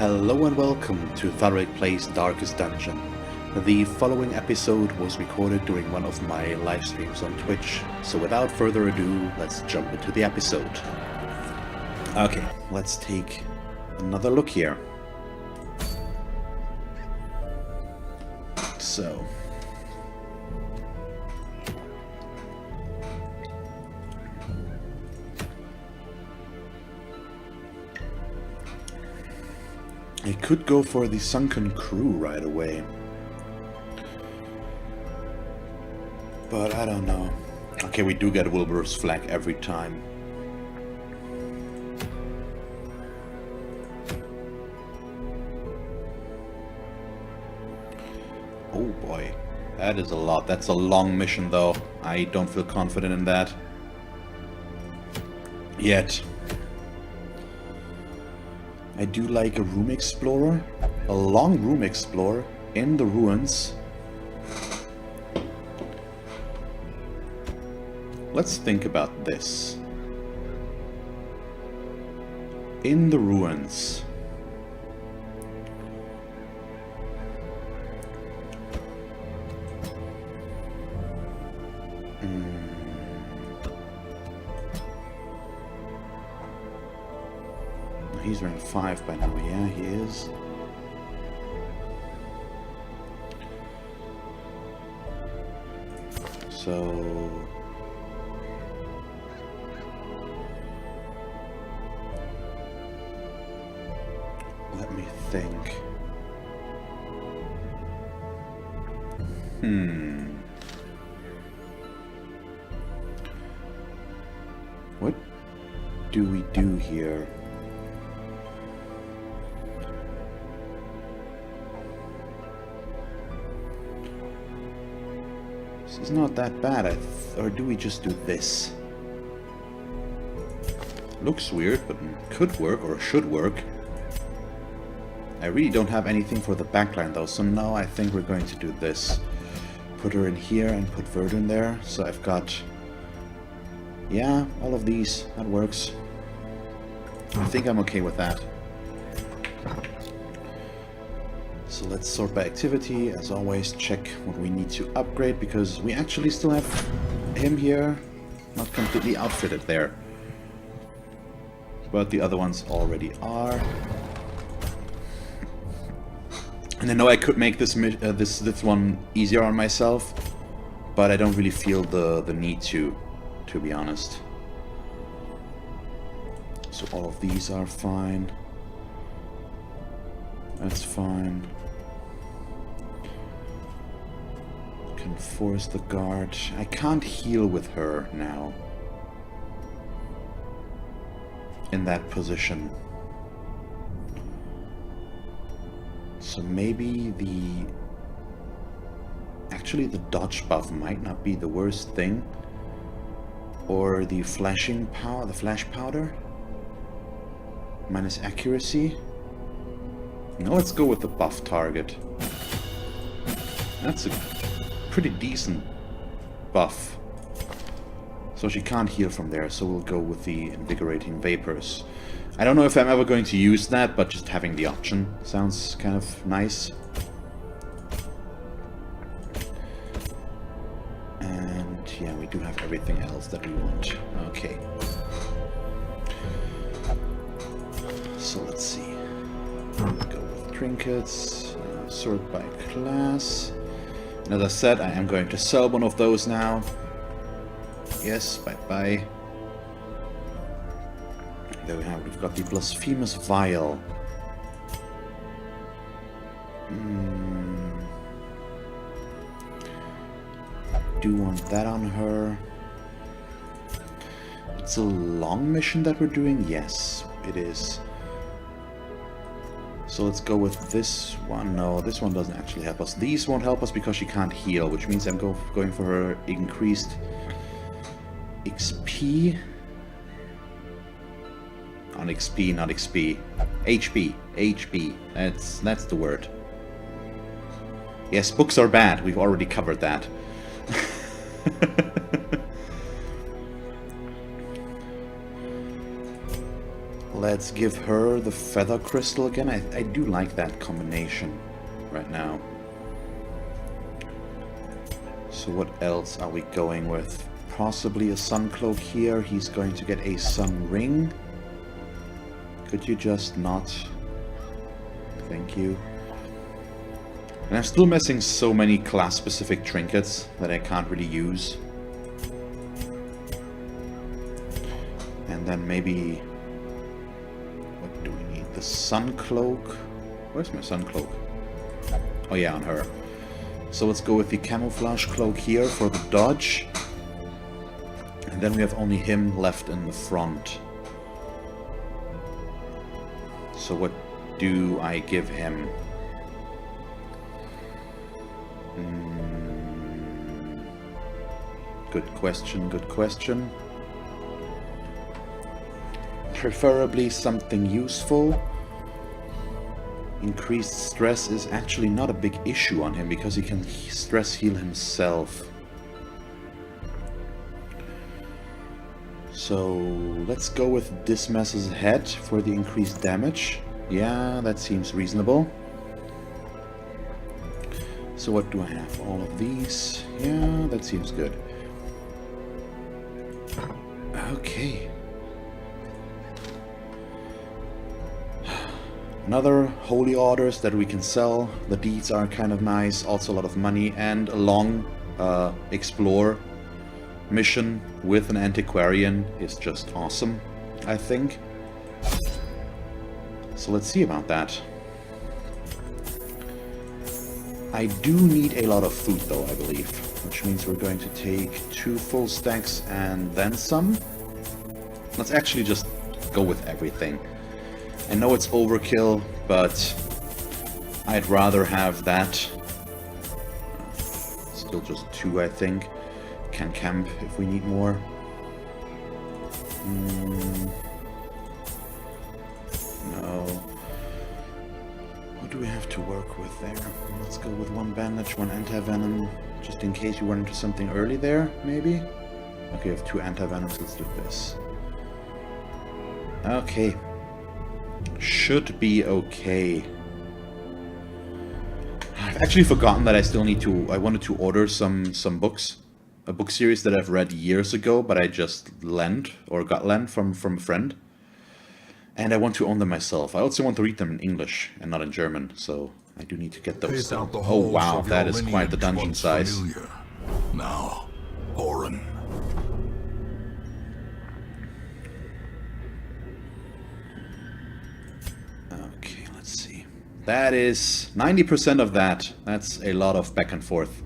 Hello and welcome to Thalric Plays Darkest Dungeon. The following episode was recorded during one of my live streams on Twitch, so without further ado, let's jump into the episode. Okay, let's take another look here. So... I could go for the sunken crew right away. But I don't know. Okay, we do get Wilbur's flag every time. Oh boy. That is a lot. That's a long mission though. I don't feel confident in that. Yet. I do like a room explorer, a long room explorer in the ruins. Let's think about this. In the ruins. He's rank 5 by now, yeah, he is. So... let me think. What do we do here? This is not that bad, or do we just do this? Looks weird, but could work, or should work. I really don't have anything for the backline though, so now I think we're going to do this. Put her in here and put Verdun there, so I've got... yeah, all of these, that works. I think I'm okay with that. So let's sort by activity, as always, check what we need to upgrade, because we actually still have him here, not completely outfitted there. But the other ones already are. And I know I could make this one easier on myself, but I don't really feel the need to be honest. So all of these are fine. That's fine. Can force the guard. I can't heal with her now. In that position. So maybe actually the dodge buff might not be the worst thing. Or the flashing power, the flash powder. Minus accuracy. Now let's go with the buff target. That's a pretty decent buff. So she can't heal from there, so we'll go with the invigorating vapors. I don't know if I'm ever going to use that, but just having the option sounds kind of nice. And yeah, we do have everything else that we want. Okay. So let's see. Go with trinkets, sort by class. And as I said, I am going to sell one of those now. Yes, bye-bye. There we have, we've got the blasphemous vial. Do want that on her. It's a long mission that we're doing? Yes, it is. So let's go with this one. No, this one doesn't actually help us. These won't help us because she can't heal, which means I'm going for her increased XP. On XP, not XP. HP. HP. That's the word. Yes, books are bad. We've already covered that. Let's give her the feather crystal again. I do like that combination right now. So what else are we going with? Possibly a sun cloak here. He's going to get a sun ring. Could you just not? Thank you. And I'm still missing so many class-specific trinkets that I can't really use. And then maybe... what do we need? The sun cloak? Where's my sun cloak? Oh yeah, on her. So let's go with the camouflage cloak here for the dodge. And then we have only him left in the front. So what do I give him? Good question, good question. Preferably something useful. Increased stress is actually not a big issue on him because he can stress heal himself. So let's go with Dismiss's head for the increased damage. Yeah, that seems reasonable. So what do I have? All of these. Yeah, that seems good. Okay. Another holy orders that we can sell. The deeds are kind of nice. Also a lot of money and a long explore mission with an antiquarian is just awesome, I think. So let's see about that. I do need a lot of food though, I believe, which means we're going to take 2 full stacks and then some. Let's actually just go with everything. I know it's overkill, but I'd rather have that. Still just 2, I think. Can camp if we need more. No. What do we have to work with there? Let's go with 1 bandage, 1 anti-venom, just in case you run into something early there, maybe? Okay, we have 2 anti-venoms, let's do this. Okay. Should be okay. I've actually forgotten that I still need to... I wanted to order some books. A book series that I've read years ago, but I just lent, or got lent from a friend. And I want to own them myself. I also want to read them in English and not in German, so I do need to get those down. Oh wow, that is quite the dungeon size. Familiar. Now, foreign. Okay, let's see. That is 90% of that. That's a lot of back and forth.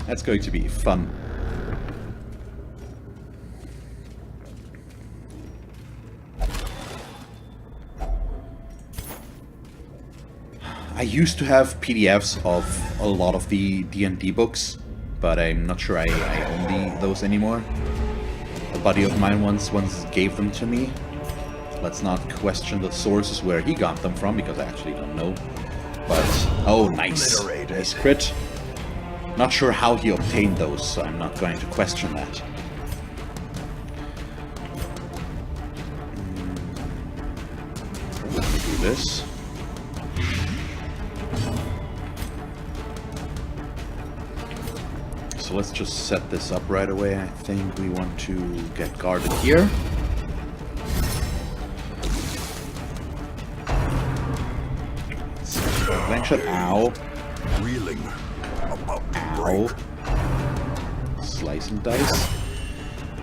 That's going to be fun. I used to have PDFs of a lot of the D&D books, but I'm not sure I own those anymore. A buddy of mine once gave them to me. Let's not question the sources where he got them from, because I actually don't know. But, oh, nice. Nice crit. Not sure how he obtained those, so I'm not going to question that. Let me do this. So let's just set this up right away. I think we want to get guarded here. Blank shot. Ow. Reeling. Ow. Slice and dice.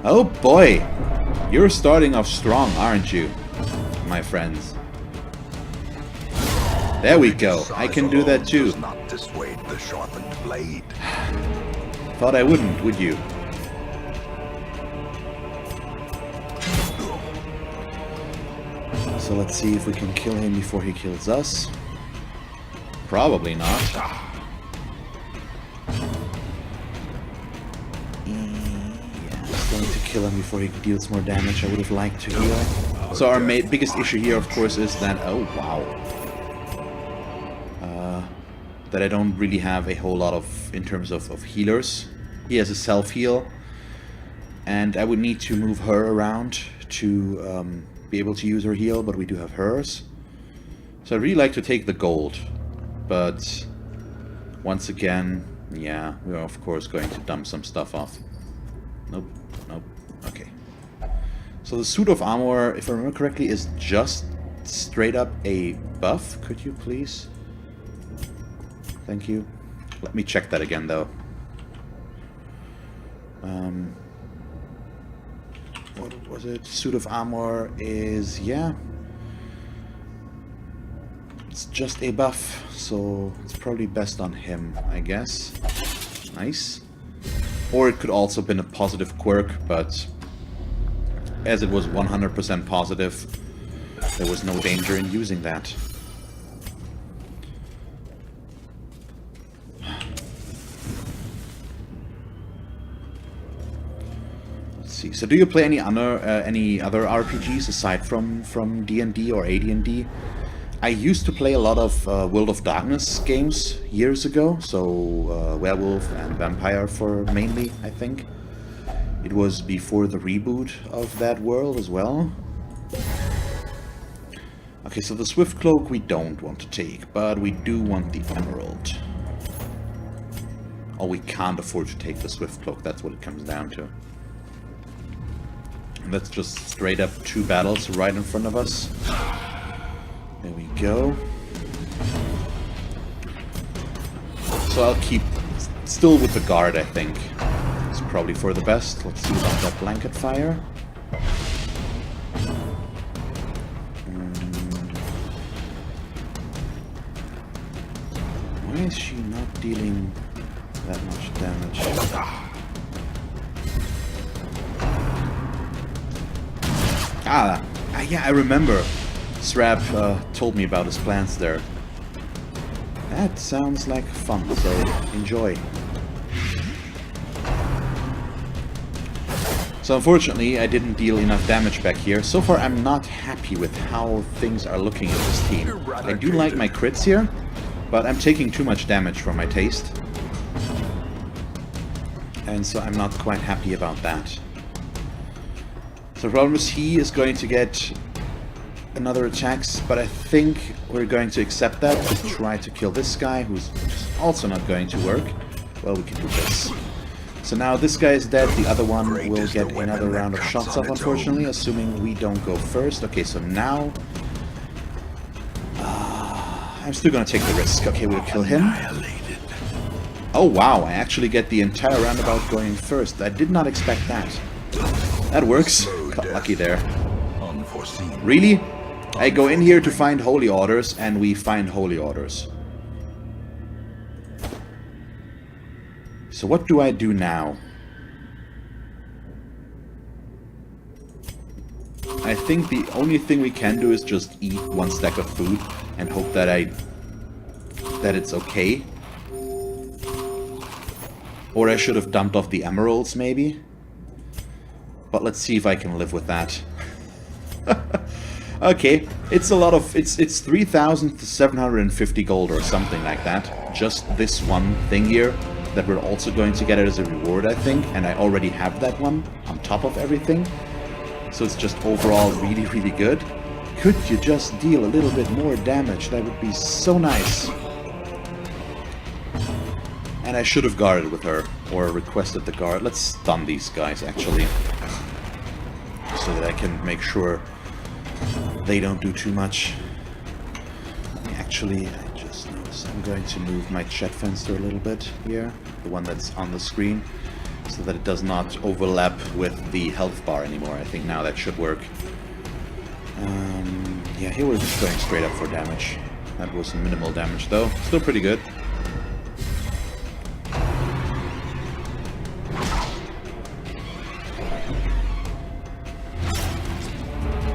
Oh boy! You're starting off strong, aren't you, my friends? There we go. I can do that too. Does not dissuade the sharpened blade. Thought I wouldn't, would you? So let's see if we can kill him before he kills us. Probably not. Yeah, just going to kill him before he deals more damage. I would have liked to heal. So our biggest issue here, of course, is that... oh, wow. That I don't really have a whole lot of, in terms of healers. He has a self-heal, and I would need to move her around to be able to use her heal, but we do have hers. So I'd really like to take the gold, but once again, yeah, we're of course going to dump some stuff off. Nope, nope, okay. So the suit of armor, if I remember correctly, is just straight up a buff. Could you please? Thank you. Let me check that again, though. What was it? Suit of armor is, yeah. It's just a buff, so it's probably best on him, I guess. Nice. Or it could also have been a positive quirk, but as it was 100% positive, there was no danger in using that. Let's see. So, do you play any other RPGs aside from D&D or AD&D? I used to play a lot of World of Darkness games years ago, so werewolf and vampire for mainly, I think. It was before the reboot of that world as well. Okay, so the Swift Cloak we don't want to take, but we do want the Emerald. Oh, we can't afford to take the Swift Cloak, that's what it comes down to. And that's just straight up 2 battles right in front of us. There we go. So I'll keep still with the guard, I think. It's probably for the best. Let's see about that blanket fire. Why is she not dealing that much damage? Yeah, I remember. Srab told me about his plans there. That sounds like fun, so enjoy. So unfortunately, I didn't deal enough damage back here. So far, I'm not happy with how things are looking in this team. I do like my crits here, but I'm taking too much damage for my taste. And so I'm not quite happy about that. So the problem is he is going to get another attacks, but I think we're going to accept that to try to kill this guy, who's also not going to work. Well, we can do this. So now this guy is dead, the other one will get another round of shots off, unfortunately, assuming we don't go first. Okay, so now I'm still gonna take the risk. Okay, we'll kill him. Oh wow, I actually get the entire roundabout going first. I did not expect that. That works. Got lucky there. Really? I go in here to find holy orders, and we find holy orders. So what do I do now? I think the only thing we can do is just eat 1 stack of food and hope that it's okay. Or I should have dumped off the emeralds, maybe. But let's see if I can live with that. Okay, it's a lot of... It's 3,750 gold or something like that. Just this one thing here that we're also going to get it as a reward, I think. And I already have that one on top of everything. So it's just overall really, really good. Could you just deal a little bit more damage? That would be so nice. And I should have guarded with her, or requested the guard. Let's stun these guys, actually. So that I can make sure they don't do too much. Actually, I just noticed I'm going to move my chat fencer a little bit here. The one that's on the screen. So that it does not overlap with the health bar anymore. I think now that should work. Yeah, here we're just going straight up for damage. That was minimal damage though. Still pretty good.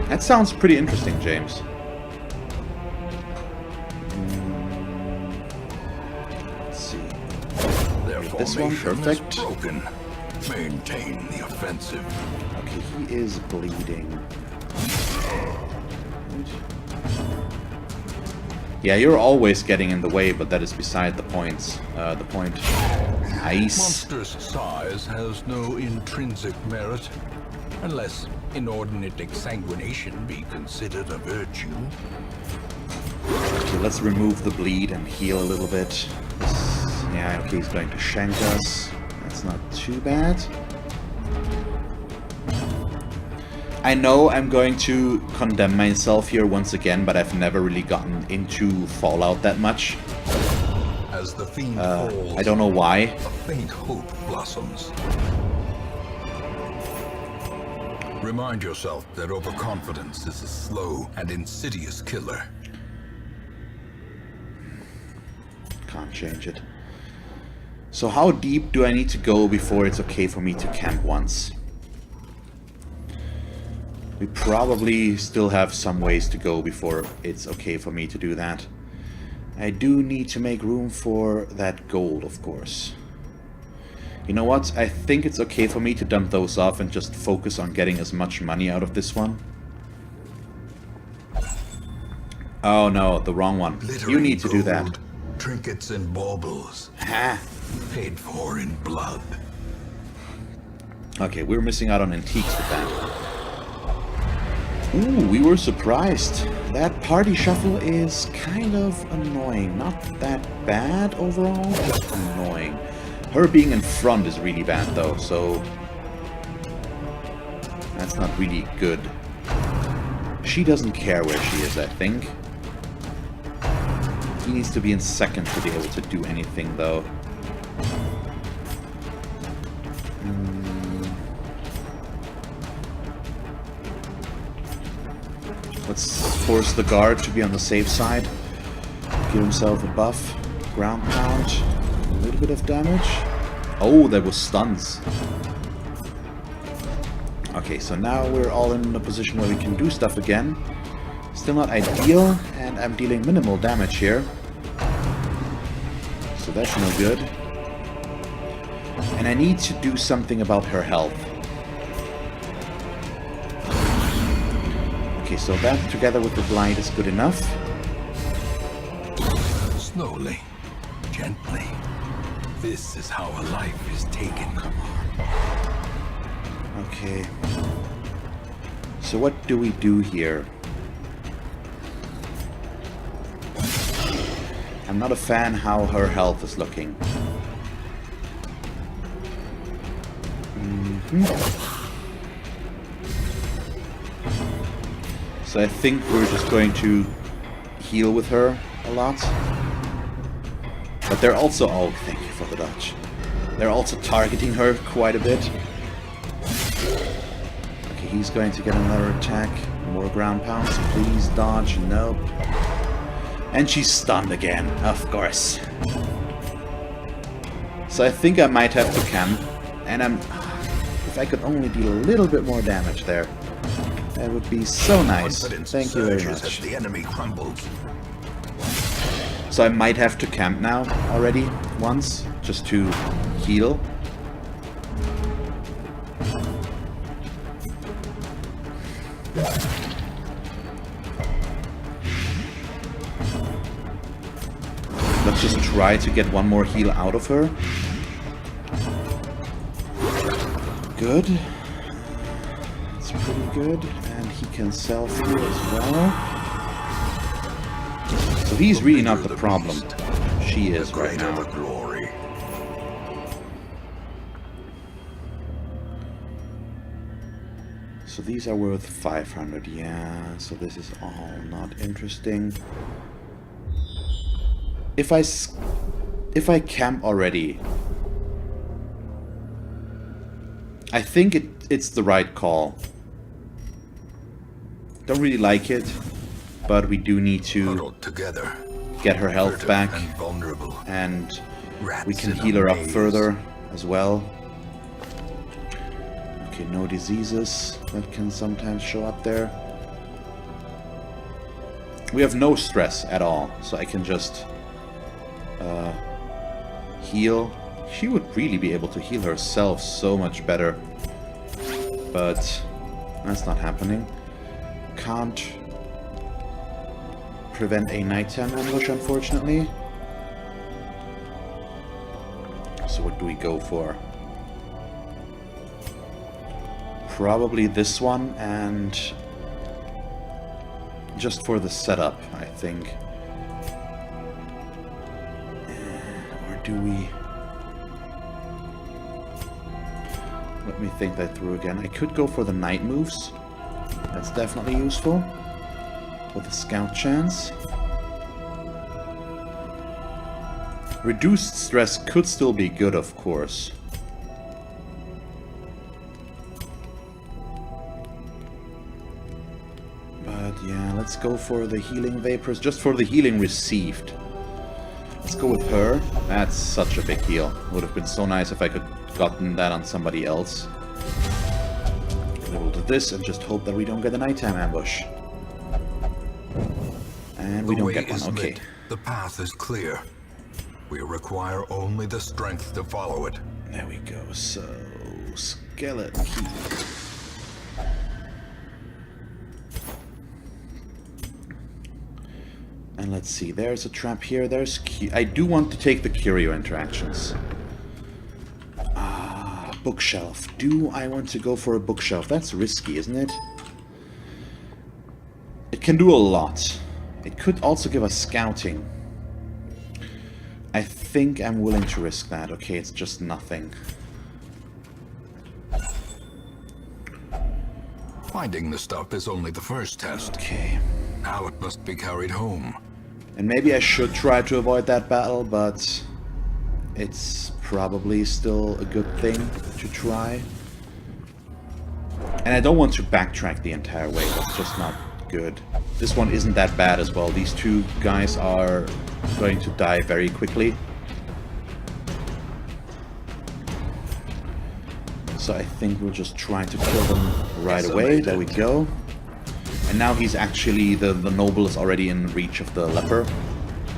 That sounds pretty interesting, James. Let's see. This one, perfect. Broken. Maintain the offensive. Okay, he is bleeding. Yeah, you're always getting in the way, but that is beside the point. Nice. Monstrous size has no intrinsic merit, unless inordinate exsanguination be considered a virtue? Okay, let's remove the bleed and heal a little bit. Yeah, okay, he's going to shank us. That's not too bad. I know I'm going to condemn myself here once again, but I've never really gotten into Fallout that much. As the fiend falls, I don't know why. a faint hope blossoms. Remind yourself that overconfidence is a slow and insidious killer. Can't change it. So how deep do I need to go before it's okay for me to camp once? We probably still have some ways to go before it's okay for me to do that. I do need to make room for that gold, of course. You know what? I think it's okay for me to dump those off and just focus on getting as much money out of this one. Oh no, the wrong one. You need to do that. Trinkets and baubles. Ha! Paid for in blood. Okay, we're missing out on antiques with that. Ooh, we were surprised. That party shuffle is kind of annoying. Not that bad overall, just annoying. Her being in front is really bad though, so that's not really good. She doesn't care where she is, I think. He needs to be in second to be able to do anything though. Let's force the guard to be on the safe side. Give himself a buff. Ground pound. A little bit of damage. Oh, there was stuns. Okay, so now we're all in a position where we can do stuff again. Still not ideal, and I'm dealing minimal damage here. So that's no good. And I need to do something about her health. Okay, so that together with the blind is good enough. Slowly, gently. This is how a life is taken. Come on. Okay. So what do we do here? I'm not a fan how her health is looking. So I think we're just going to heal with her a lot. But they're also... Oh, thank you for the dodge. They're also targeting her quite a bit. Okay, he's going to get another attack. More ground pounds. Please dodge. Nope. And she's stunned again, of course. So I think I might have to camp. And if I could only deal a little bit more damage there, that would be so nice. Thank you very much. The enemy crumbles. So I might have to camp now already once, just to heal. Let's just try to get one more heal out of her. Good. That's pretty good. And he can self-heal as well. So he's really not the problem. She is right now. Glory. So these are worth 500, yeah. So this is all not interesting. If I camp already, I think it's the right call. Don't really like it, but we do need to get her health back, and we can heal her up further as well. Okay, no diseases that can sometimes show up there. We have no stress at all, so I can just heal. She would really be able to heal herself so much better, but that's not happening. Can't prevent a nighttime ambush, unfortunately. So what do we go for? Probably this one, and just for the setup, I think. Or do we... Let me think that through again. I could go for the night moves. That's definitely useful. With a scout chance. Reduced stress could still be good, of course. But yeah, let's go for the healing vapors. Just for the healing received. Let's go with her. That's such a big deal. Would have been so nice if I could gotten that on somebody else. We'll do this and just hope that we don't get a nighttime ambush. And we don't get one, okay. The path is clear. We require only the strength to follow it. There we go, so... skeleton key. And let's see, there's a trap here, there's... I do want to take the curio interactions. Bookshelf. Do I want to go for a bookshelf? That's risky, isn't it? It can do a lot. It could also give us scouting. I think I'm willing to risk that. Okay, it's just nothing. Finding the stuff is only the first test. Okay. Now it must be carried home. And maybe I should try to avoid that battle, but... it's probably still a good thing to try. And I don't want to backtrack the entire way, that's just not good. This one isn't that bad as well. These two guys are going to die very quickly. So I think we'll just try to kill them right away. There we go. And now he's actually, the noble is already in reach of the leper,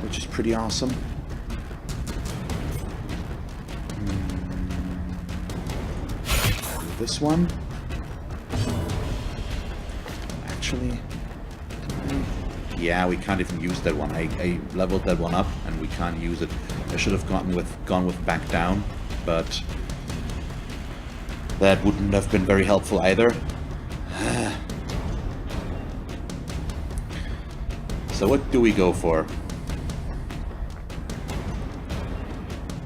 which is pretty awesome. This one. Actually, yeah, we can't even use that one. I leveled that one up, and we can't use it. I should have gone with back down, but that wouldn't have been very helpful either. So what do we go for?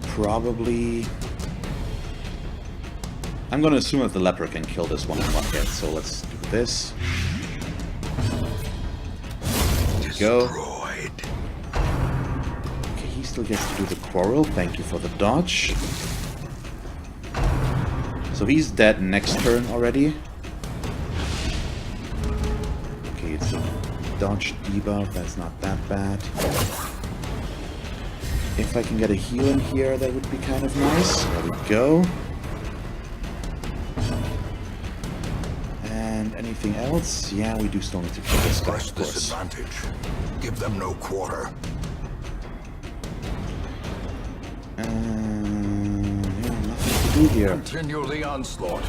Probably... I'm gonna assume that the leper can kill this one in one hit, so let's do this. There we go. Okay, he still gets to do the quarrel. Thank you for the dodge. So he's dead next turn already. Okay, it's a dodge debuff. That's not that bad. If I can get a heal in here, that would be kind of nice. There we go. Anything else? Yeah, we do still need to kill this guy, of course. Disadvantage. Give them no quarter. Yeah, nothing to do here. Continue the onslaught.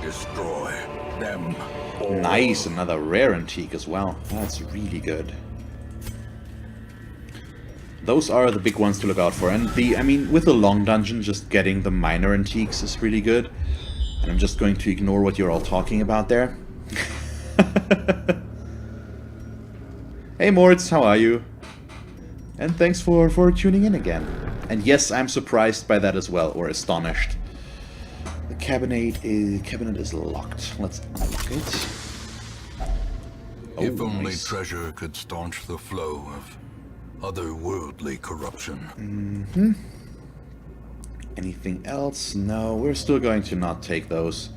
Destroy them all. Nice, another rare antique as well. That's really good. Those are the big ones to look out for. And I mean, with the long dungeon, just getting the minor antiques is really good. And I'm just going to ignore what you're all talking about there. Hey Moritz, how are you? And thanks for tuning in again. And yes, I'm surprised by that as well, or astonished. The cabinet is locked. Let's unlock it. If only treasure could staunch the flow of otherworldly corruption. Mm-hmm. Anything else? No, we're still going to not take those.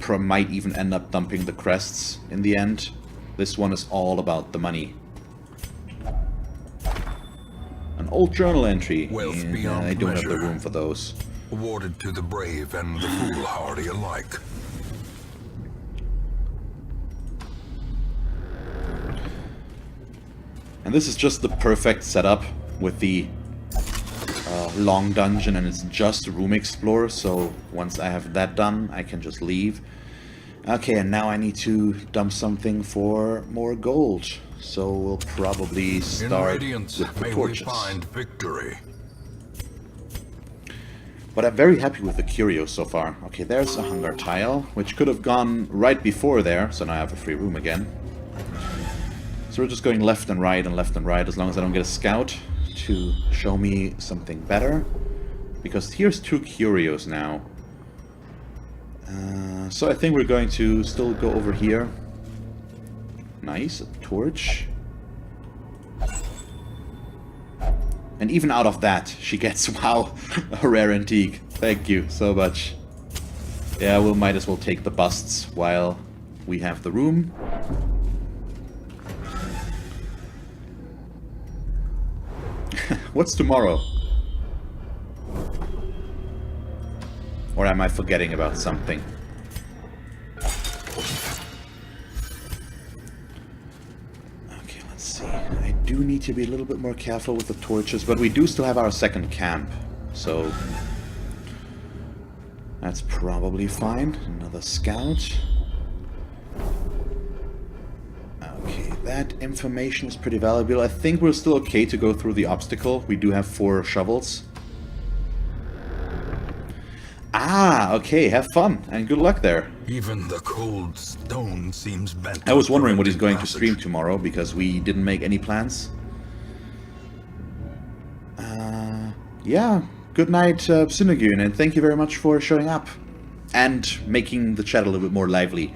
Might even end up dumping the crests in the end. This one is all about the money. An old journal entry. Wealth beyond I don't measure. have the room for those. Awarded to the brave and the foolhardy alike. And this is just the perfect setup with the long dungeon, and it's just room explorer, so once I have that done, I can just leave. Okay, and now I need to dump something for more gold, so we'll probably start with the torches. May we find victory. But I'm very happy with the curios so far. Okay, there's a hunger tile, which could have gone right before there, so now I have a free room again. So we're just going left and right, as long as I don't get a scout to show me something better. Because here's 2 curios now. So I think we're going to still go over here. Nice, a torch. And even out of that, she gets, wow, a rare antique. Thank you so much. Yeah, we might as well take the busts while we have the room. What's tomorrow? Or am I forgetting about something? Okay, let's see. I do need to be a little bit more careful with the torches, but we do still have our second camp, so that's probably fine. Another scout. Okay, that information is pretty valuable. I think we're still okay to go through the obstacle. We do have 4 shovels. Ah, okay, have fun, and good luck there. Even the cold stone seems bent. I was wondering what he's going to stream tomorrow, because we didn't make any plans. Yeah, good night, Synagoon, and thank you very much for showing up. And making the chat a little bit more lively.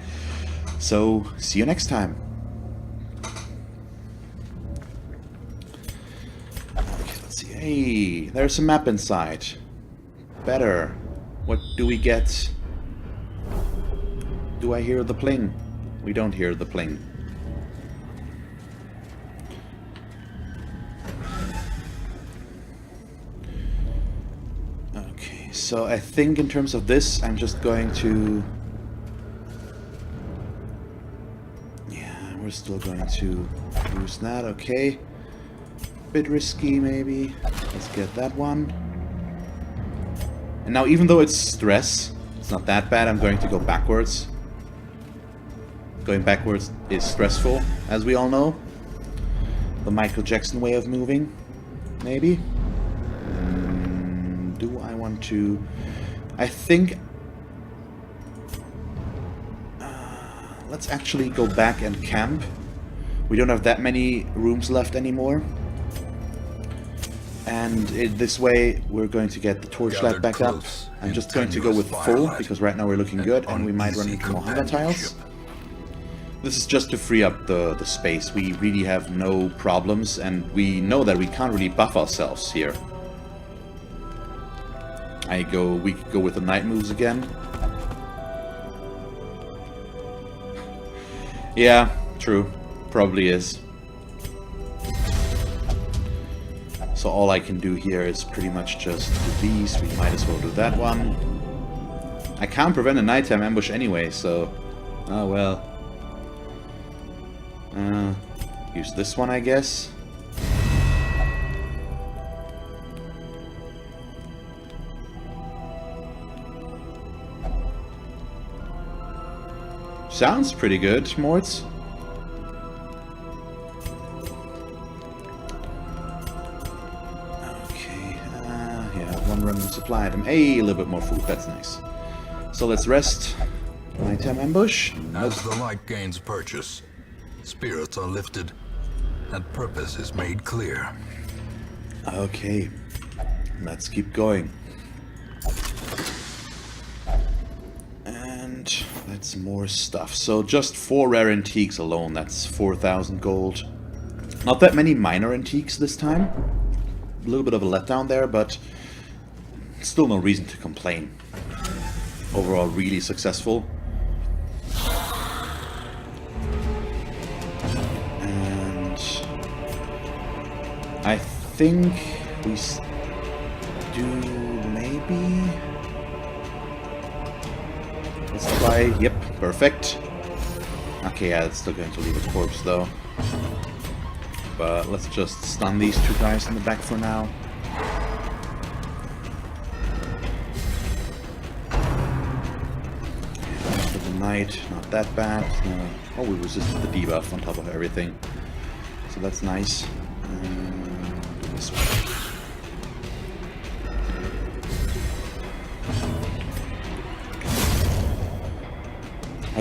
So, see you next time. Okay, let's see. Hey, there's a map inside. Better. What do we get? Do I hear the pling? We don't hear the pling. Okay, so I think in terms of this, I'm just going to... Yeah, we're still going to use that, okay. Bit risky, maybe. Let's get that one. And now, even though it's stress, it's not that bad, I'm going to go backwards. Going backwards is stressful, as we all know. The Michael Jackson way of moving, maybe. Do I want to... I think... let's actually go back and camp. We don't have that many rooms left anymore. And this way, we're going to get the torchlight back up. I'm just going to go with full, because right now we're looking good, and we might run into more hunger tiles. This is just to free up the space. We really have no problems, and we know that we can't really buff ourselves here. We could go with the night moves again. Yeah, true. Probably is. So all I can do here is pretty much just do these. We might as well do that one. I can't prevent a nighttime ambush anyway, so... Oh well. Use this one, I guess. Sounds pretty good, Morts. Supply item. Hey, a little bit more food. That's nice. So let's rest. Nighttime ambush. Nope. As the light gains purchase, spirits are lifted, and purpose is made clear. Okay. Let's keep going. And that's more stuff. So just 4 rare antiques alone. That's 4,000 gold. Not that many minor antiques this time. A little bit of a letdown there, but... still no reason to complain. Overall, really successful. And I think we do maybe... Let's try... Yep, perfect. Okay, yeah, it's still going to leave a corpse though. But let's just stun these 2 guys in the back for now. Night, not that bad. Oh, we resisted the debuff on top of everything, so that's nice. This way.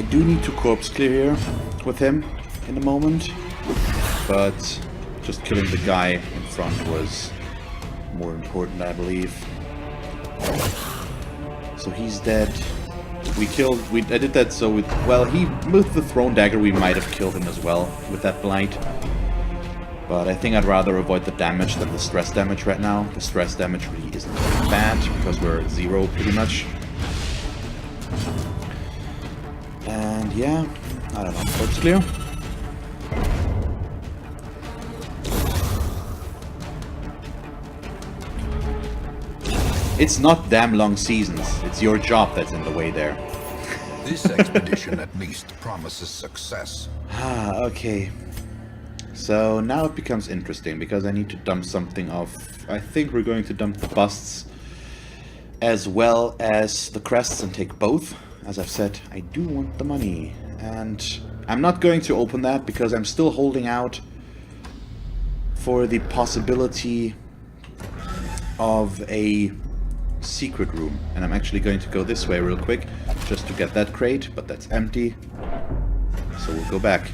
do need to corpse clear here with him in a moment, but just killing the guy in front was more important, I believe. So he's dead. I did that so with, well, with the thrown dagger we might have killed him as well with that blight. But I think I'd rather avoid the damage than the stress damage right now. The stress damage really isn't bad because we're at 0 pretty much. And yeah, I don't know, corpse clear. It's not damn long seasons. It's your job that's in the way there. This expedition at least promises success. Ah, okay. So now it becomes interesting because I need to dump something off. I think we're going to dump the busts as well as the crests and take both. As I've said, I do want the money. And I'm not going to open that because I'm still holding out for the possibility of a secret room, and I'm actually going to go this way real quick just to get that crate, but that's empty, so we'll go back.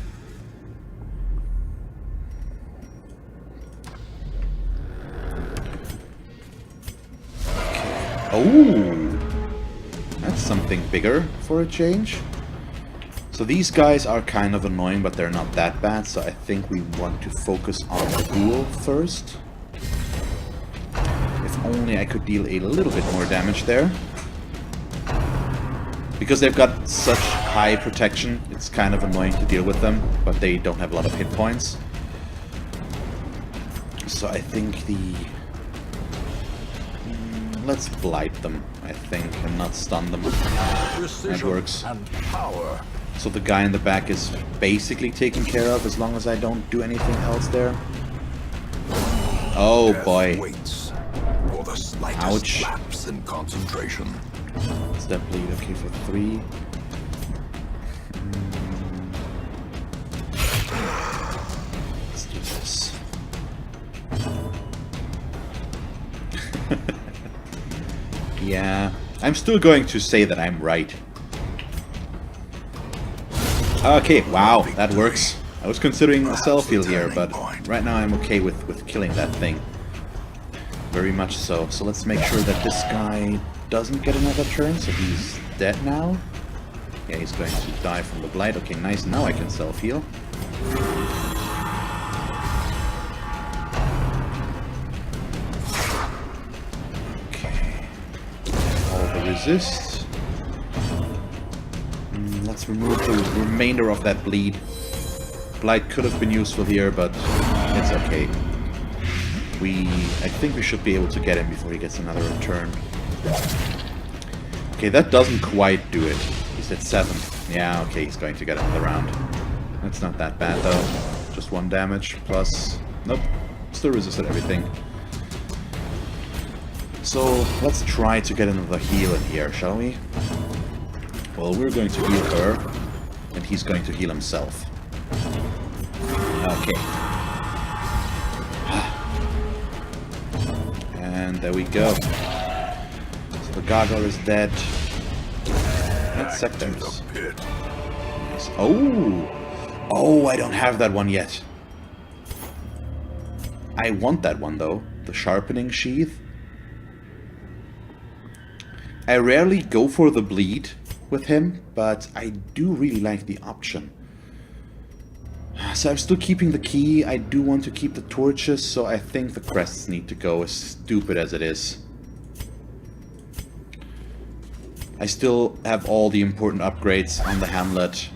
Okay. Oh, that's something bigger for a change. So these guys are kind of annoying, but they're not that bad, so I think we want to focus on the ghoul first. Only I could deal a little bit more damage there. Because they've got such high protection, it's kind of annoying to deal with them, but they don't have a lot of hit points. So I think let's blight them, I think, and not stun them. That works. And power. So the guy in the back is basically taken care of as long as I don't do anything else there. Oh boy. Ouch. Lapse in concentration. Is that bleed okay for 3? Let's do this. Yeah, I'm still going to say that I'm right. Okay, wow, that works. I was considering a self-heal here, but right now I'm okay with killing that thing. Very much so. So let's make sure that this guy doesn't get another turn, so he's dead now. Yeah, he's going to die from the blight. Okay, nice. Now I can self-heal. Okay. All the resist. Let's remove the remainder of that bleed. Blight could have been useful here, but it's okay. I think we should be able to get him before he gets another return. Okay, that doesn't quite do it. He's at 7. Yeah, okay, he's going to get another round. That's not that bad, though. Just 1 damage, plus... Nope, still resisted everything. So, let's try to get another heal in here, shall we? Well, we're going to heal her, and he's going to heal himself. Okay. And there we go. So the gargoyle is dead. Let's sectors. Nice. Oh! Oh, I don't have that one yet. I want that one though. The sharpening sheath. I rarely go for the bleed with him, but I do really like the option. So I'm still keeping the key. I do want to keep the torches, so I think the crests need to go, as stupid as it is. I still have all the important upgrades on the hamlet.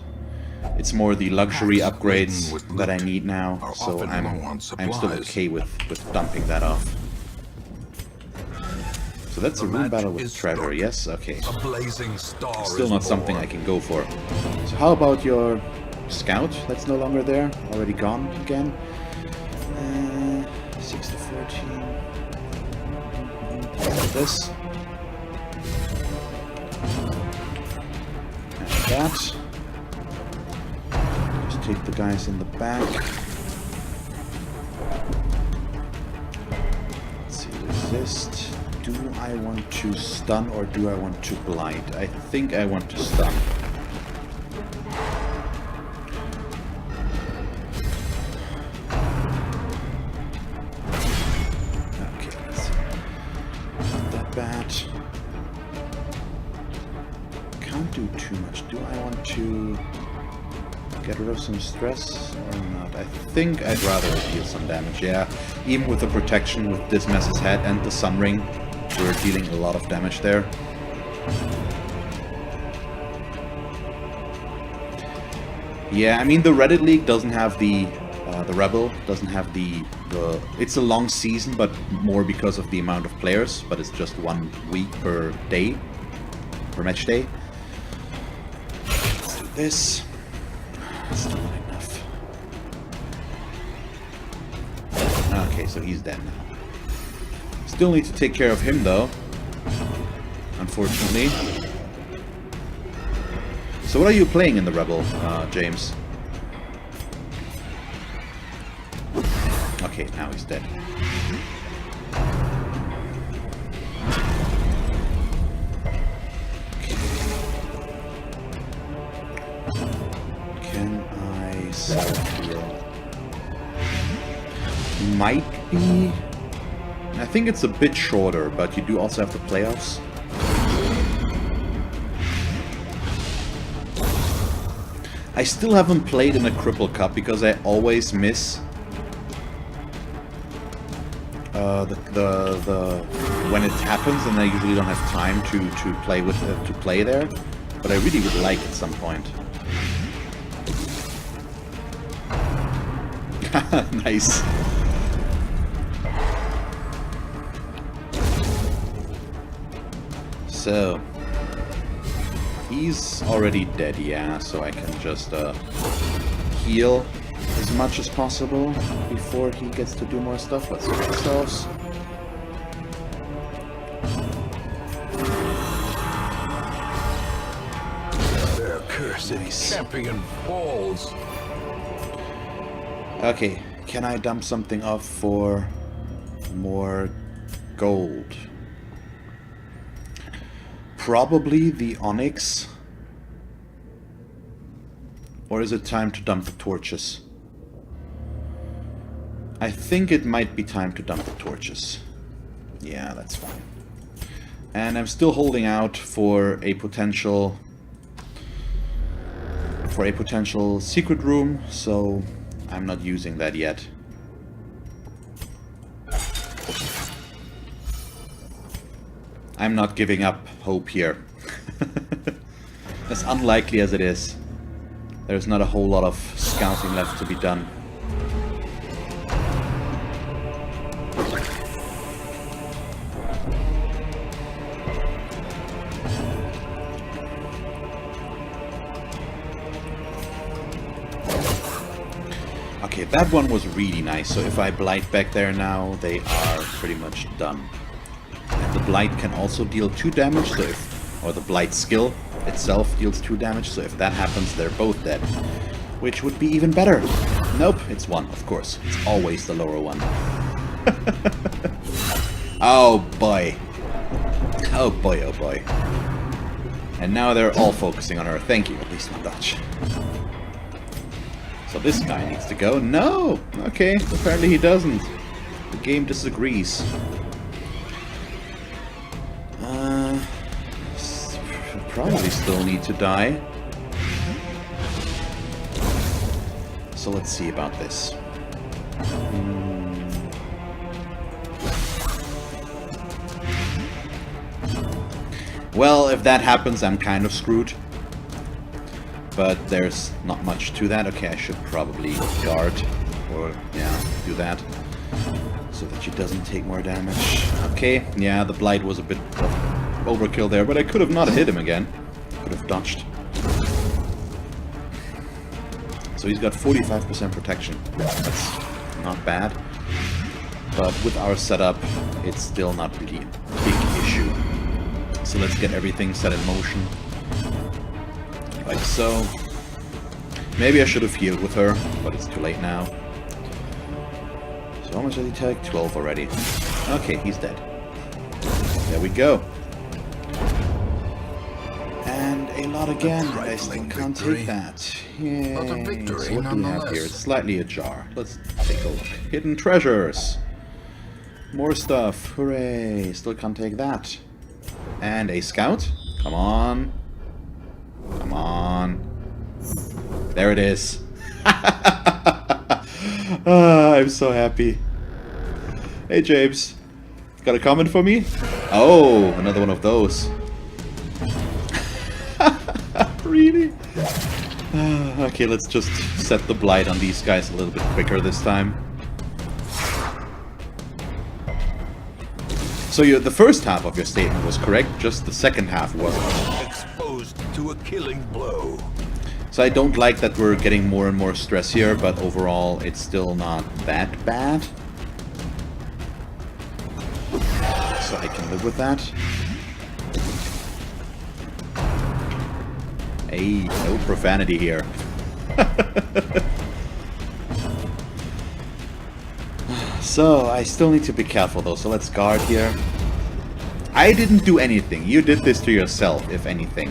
It's more the luxury upgrades that I need now, so I'm still okay with dumping that off. So that's a room battle with treasure, yes? Okay. Still not something I can go for. So how about your scout that's no longer there? Already gone again? 6 to 14. Like this. And that. Just take the guys in the back. Let's see, resist. Do I want to stun or do I want to blight? I think I want to stun. do too much. Do I want to get rid of some stress or not? I think I'd rather deal some damage, yeah. Even with the protection with this mess's head and the sun ring, we're dealing a lot of damage there. Yeah, I mean the Reddit League doesn't have the Rebel doesn't have the it's a long season, but more because of the amount of players, but it's just 1 week per day, per match day. Let's do this. Still not enough. Okay, so he's dead now. Still need to take care of him though, unfortunately. So what are you playing in the Rebel, James? Okay, now he's dead. Can I self-heal? Might be. I think it's a bit shorter, but you do also have the playoffs. I still haven't played in a Cripple Cup because I always miss the when it happens, and I usually don't have time to play with to play there. But I really would like at some point. Nice. So he's already dead, yeah. So I can just heal as much as possible before he gets to do more stuff. Let's switch ourselves. Their cursed champion falls. Okay, can I dump something off for more gold? Probably the onyx. Or is it time to dump the torches? I think it might be time to dump the torches. Yeah, that's fine. And I'm still holding out for a potential secret room, so I'm not using that yet. I'm not giving up hope here. As unlikely as it is, there's not a whole lot of scouting left to be done. Okay, that one was really nice. So if I blight back there now, they are pretty much done. And the blight can also deal 2 damage, so if, or the blight skill itself deals 2 damage, so if that happens, they're both dead. Which would be even better. Nope, it's 1, of course. It's always the lower one. Oh boy. Oh boy, oh boy. And now they're all focusing on her. Thank you, at least one dodge. So this guy needs to go. No! Okay, apparently he doesn't. The game disagrees. Probably still need to die. So let's see about this. Well, if that happens, I'm kind of screwed. But there's not much to that. Okay, I should probably guard. Or, yeah, do that. So that she doesn't take more damage. Okay, yeah, the blight was a bit overkill there, but I could have not hit him again. Could have dodged. So he's got 45% protection. That's not bad. But with our setup, it's still not really a big issue. So let's get everything set in motion. Like so. Maybe I should have healed with her, but it's too late now. So how much did he take? 12 already. Okay, he's dead. There we go. And a lot again. I still can't take that. Yay. So what do we have here? It's slightly ajar. Let's take a look. Hidden treasures. More stuff. Hooray. Still can't take that. And a scout. Come on. Come on. There it is. I'm so happy. Hey, James. Got a comment for me? Oh, another one of those. Really? Okay, let's just set the blight on these guys a little bit quicker this time. So the first half of your statement was correct, just the second half wasn't. Exposed to a killing blow. So I don't like that we're getting more and more stress here, but overall it's still not that bad. So I can live with that. Hey, no profanity here. So, I still need to be careful though, so let's guard here. I didn't do anything. You did this to yourself, if anything.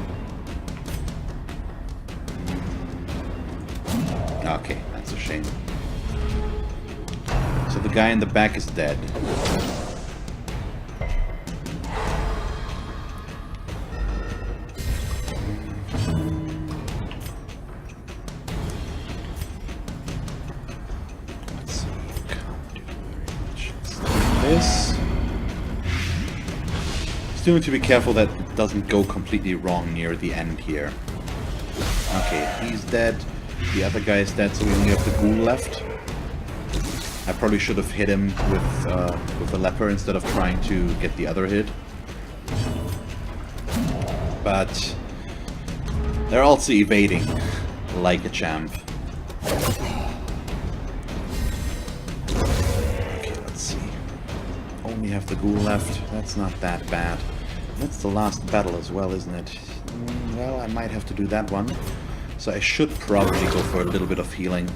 Okay, that's a shame. So the guy in the back is dead. Still need to be careful that it doesn't go completely wrong near the end here. Okay, he's dead. The other guy is dead, so we only have the ghoul left. I probably should have hit him with the leper instead of trying to get the other hit. But they're also evading like a champ. We have the ghoul left. That's not that bad. That's the last battle as well, isn't it? Well, I might have to do that one. So I should probably go for a little bit of healing.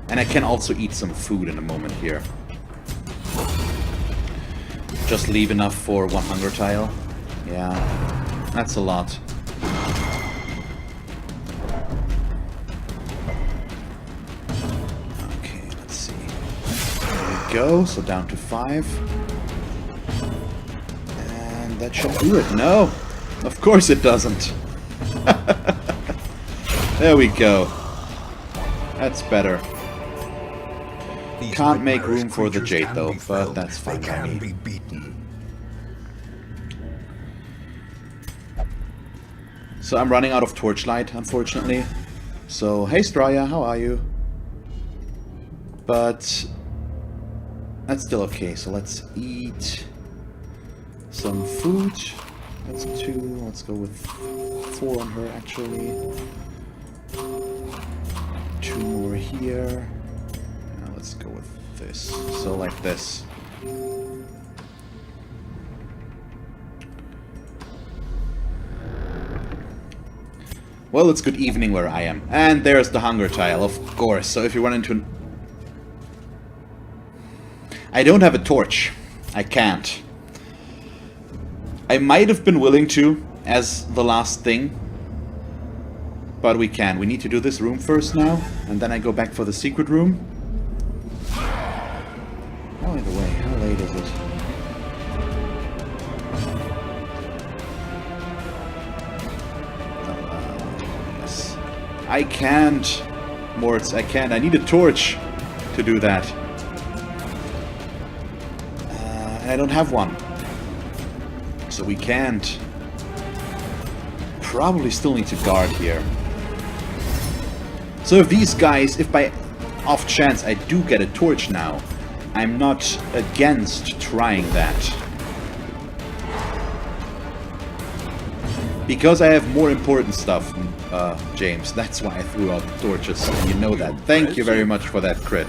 And I can also eat some food in a moment here. Just leave enough for one hunger tile. Yeah, that's a lot. Go, so down to 5. And that should do it. No! Of course it doesn't. There we go. That's better. Can't make room for the jade though, but that's fine by me. So I'm running out of torchlight, unfortunately. So, hey Straya, how are you? But that's still okay, so let's eat some food. That's 2. Let's go with 4 on her, actually. 2 more here. Now let's go with this. So like this. Well, it's good evening where I am. And there's the hunger tile, of course. So if you run into an... I don't have a torch. I can't. I might have been willing to, as the last thing. But we can. We need to do this room first now, and then I go back for the secret room. Oh, either way, how late is it? Yes. I can't, Morts, I can't. I need a torch to do that. I don't have one. So we can't. Probably still need to guard here. So if these guys, if by off chance I do get a torch now, I'm not against trying that. Because I have more important stuff, James. That's why I threw out the torches. And you know that. Thank you very much for that crit.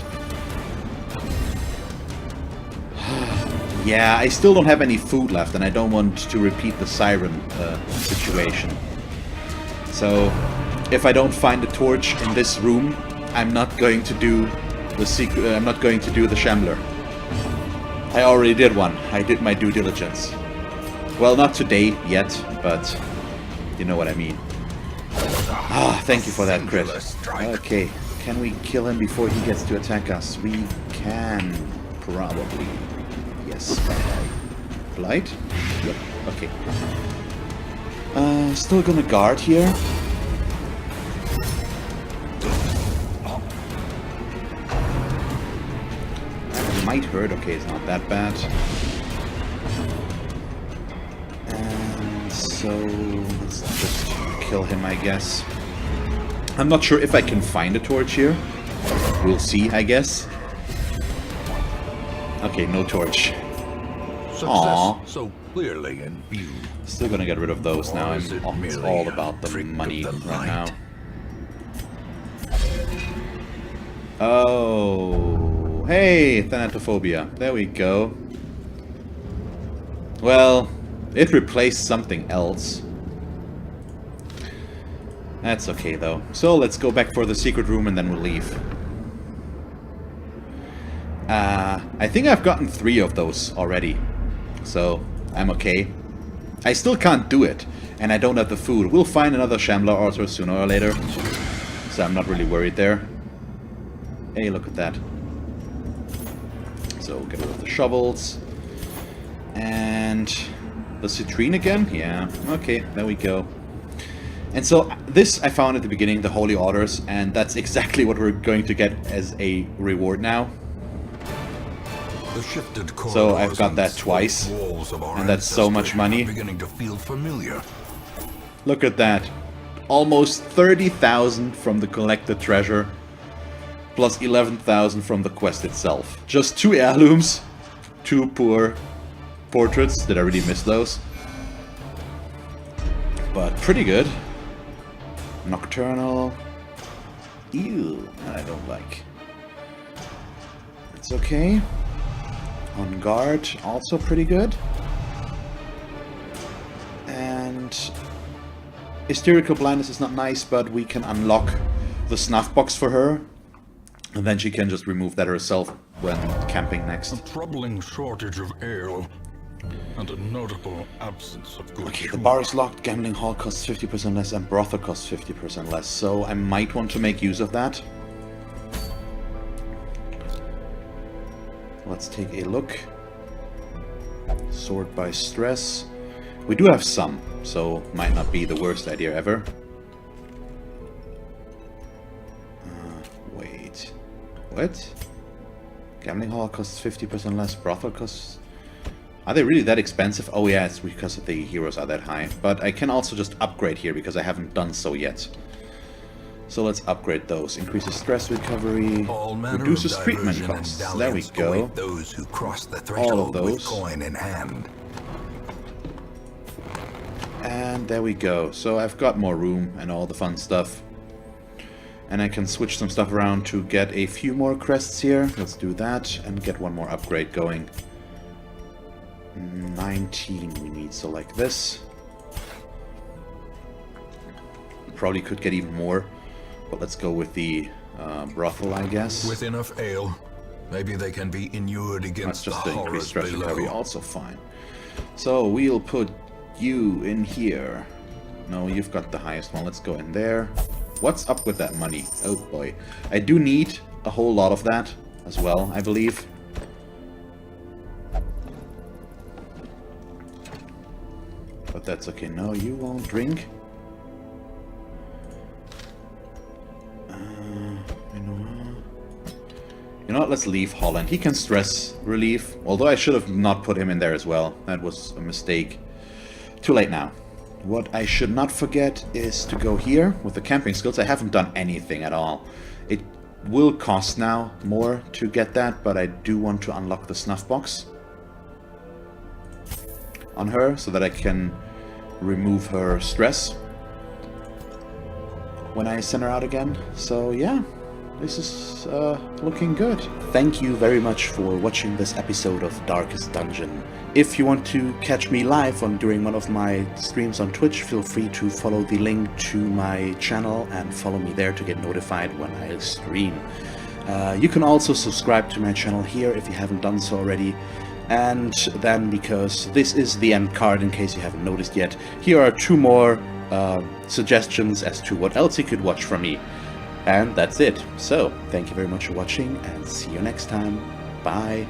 Yeah, I still don't have any food left, and I don't want to repeat the siren situation. So, if I don't find a torch in this room, I'm not going to do the secret. I'm not going to do the Shambler. I already did one. I did my due diligence. Well, not today yet, but you know what I mean. Ah, thank you for that crit. Okay, can we kill him before he gets to attack us? We can, probably. Yes. Blight? Yep. Okay. Still gonna guard here. That might hurt. Okay, it's not that bad. And so let's just kill him, I guess. I'm not sure if I can find a torch here. We'll see, I guess. Okay, no torch. Success Aww. so clearly in view. Still gonna get rid of those now. It's all about the money right now. Oh, hey, thanatophobia. There we go. Well, it replaced something else. That's okay though. So let's go back for the secret room and then we'll leave. I think I've gotten 3 of those already. So I'm okay. I still can't do it. And I don't have the food. We'll find another Shambler also sooner or later. So I'm not really worried there. Hey, look at that. So get rid of the shovels. And the citrine again? Yeah. Okay, there we go. And so this I found at the beginning, the Holy Orders, and that's exactly what we're going to get as a reward now. The shifted So I've got that twice, and that's so much money. Beginning to feel familiar. Look at that. Almost 30,000 from the collected treasure, plus 11,000 from the quest itself. Just 2 heirlooms, 2 poor portraits. Did I really miss those? But pretty good. Nocturnal. Ew, that I don't like. It's okay. On guard, also pretty good. And hysterical blindness is not nice, but we can unlock the snuff box for her. And then she can just remove that herself when camping next. A troubling shortage of ale. And a notable absence of good Okay, the humor. bar is locked, gambling hall costs 50% less, and brothel costs 50% less, so I might want to make use of that. Let's take a look. Sort by stress. We do have some, so might not be the worst idea ever. Wait. What? Gambling hall costs 50% less, brothel costs... Are they really that expensive? Oh yeah, it's because the heroes are that high. But I can also just upgrade here because I haven't done so yet. So let's upgrade those. Increases stress recovery, reduces treatment costs. There we go. Those who cross the All of threshold with those. coin in hand. And there we go. So I've got more room and all the fun stuff. And I can switch some stuff around to get a few more crests here. Let's do that and get one more upgrade going. 19 we need, so like this. Probably could get even more, but let's go with the brothel, I guess. With enough ale, maybe they can be inured That's against just the the increased stress horrors recovery, below. also fine. So we'll put you in here. No, you've got the highest one. Let's go in there. What's up with that money? Oh boy. I do need a whole lot of that as well, I believe. But that's okay. No, you won't drink. You know what? Let's leave Holland. He can stress relief. Although I should have not put him in there as well. That was a mistake. Too late now. What I should not forget is to go here with the camping skills. I haven't done anything at all. It will cost now more to get that, but I do want to unlock the snuff box on her so that I can remove her stress when I send her out again. So yeah, this is looking good. Thank you very much for watching this episode of Darkest Dungeon. If you want to catch me live during one of my streams on Twitch, feel free to follow the link to my channel and follow me there to get notified when I stream. You can also subscribe to my channel here if you haven't done so already. And then, because this is the end card in case you haven't noticed yet, here are 2 more suggestions as to what else you could watch from me. And that's it. So, thank you very much for watching and see you next time. Bye.